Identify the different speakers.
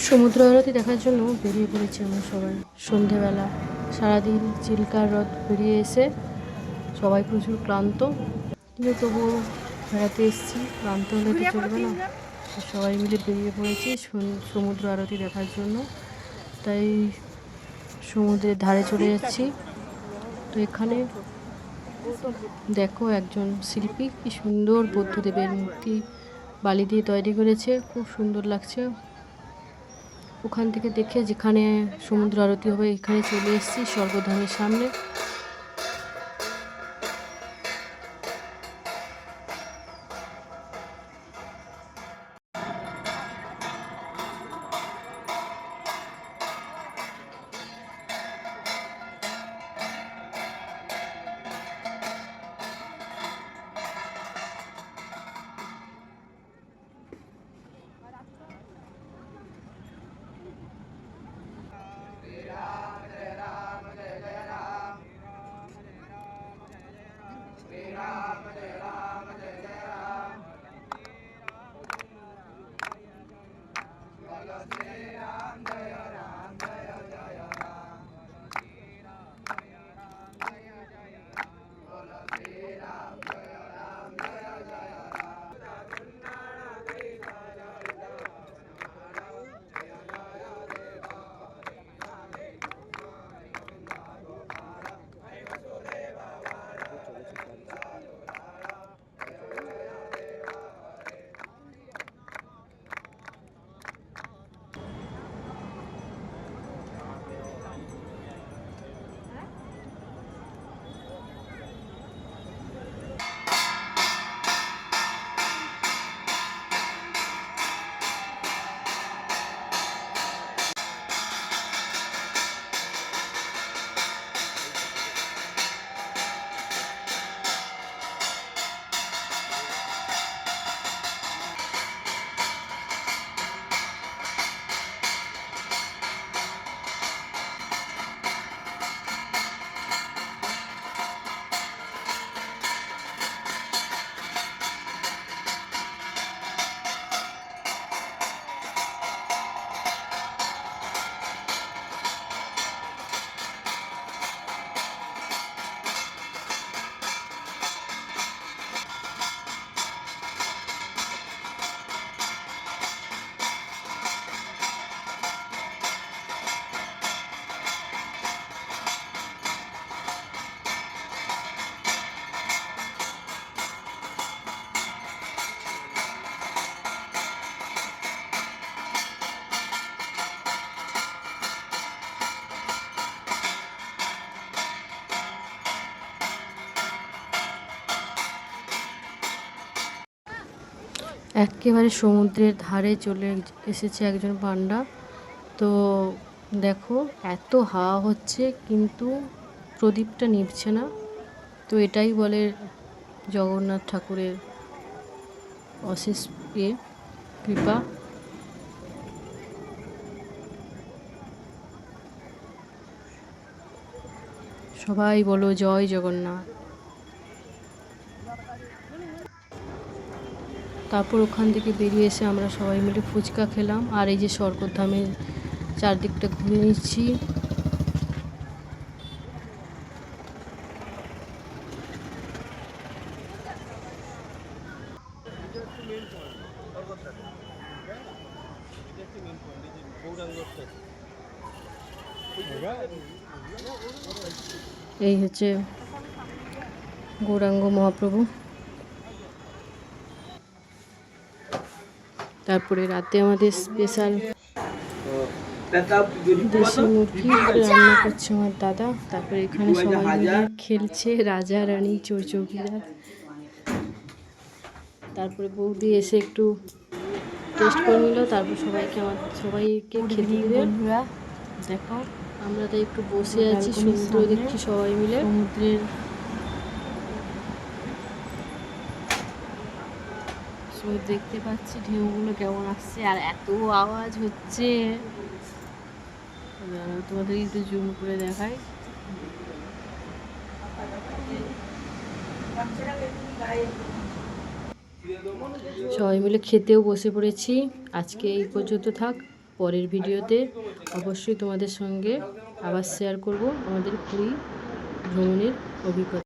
Speaker 1: সমুদ্র আরতি দেখার জন্য বেরিয়ে পড়েছি আমরা সবাই সন্ধেবেলা। সারাদিন চিল্কার হ্রদ বেরিয়ে এসে সবাই প্রচুর ক্লান্ত, কিন্তু তবুও বেড়াতে এসেছি, ক্লান্ত হলে তো চলবে না। সবাই মিলে বেরিয়ে পড়েছি সমুদ্র আরতি দেখার জন্য। তাই সমুদ্রের ধারে চলে যাচ্ছি। তো এখানে দেখো একজন শিল্পী কি সুন্দর বুদ্ধদেবের মূর্তি বালি দিয়ে তৈরি করেছে, খুব সুন্দর লাগছে। ওখান থেকে দেখে যেখানে সমুদ্র আরতি হবে এখানে চলে এসেছি স্বর্গধামের সামনে। একেবারে সমুদ্রের ধারে চলে এসেছে একজন পান্ডা। তো দেখো এত হাওয়া হচ্ছে কিন্তু প্রদীপটা নিভছে না। তো এটাই বলে জগন্নাথ ঠাকুরের অশেষ কৃপা। সবাই বলো জয় জগন্নাথ। তারপর ওখান থেকে বেরিয়ে এসে আমরা সবাই মিলে ফুচকা খেলাম, আর এই যে স্বর্গধামের চারদিকটা ঘুরে নিচ্ছি। এই হচ্ছে গৌরাঙ্গ মহাপ্রভু। তারপরে রাতে আমাদের স্পেশাল দেশি মুরগি রান্না করছে আমার দাদা। তারপরে এখানে সবাই মিলে খেলছে রাজা রানী চৌচৌকিদার। তারপরে বৌদি এসে একটু টেস্ট করে নিল, তারপর সবাইকে খেতে দিবে। দেখো আমরা তাই একটু বসে আছি, সমুদ্র দেখছি সবাই মিলে। সমুদ্রের দেখতে পাচ্ছি ঢেউগুলো কেমন আসছে, আর এত আওয়াজ হচ্ছে, তোমাদের একটু জুম করে দেখাই। সবাই মিলে খেতেও বসে পড়েছি। আজকে এই পর্যন্ত থাক। পরের ভিডিওতে অবশ্যই তোমাদের সঙ্গে আবার শেয়ার করব আমাদের পুরী ভ্রমণের অভিজ্ঞতা।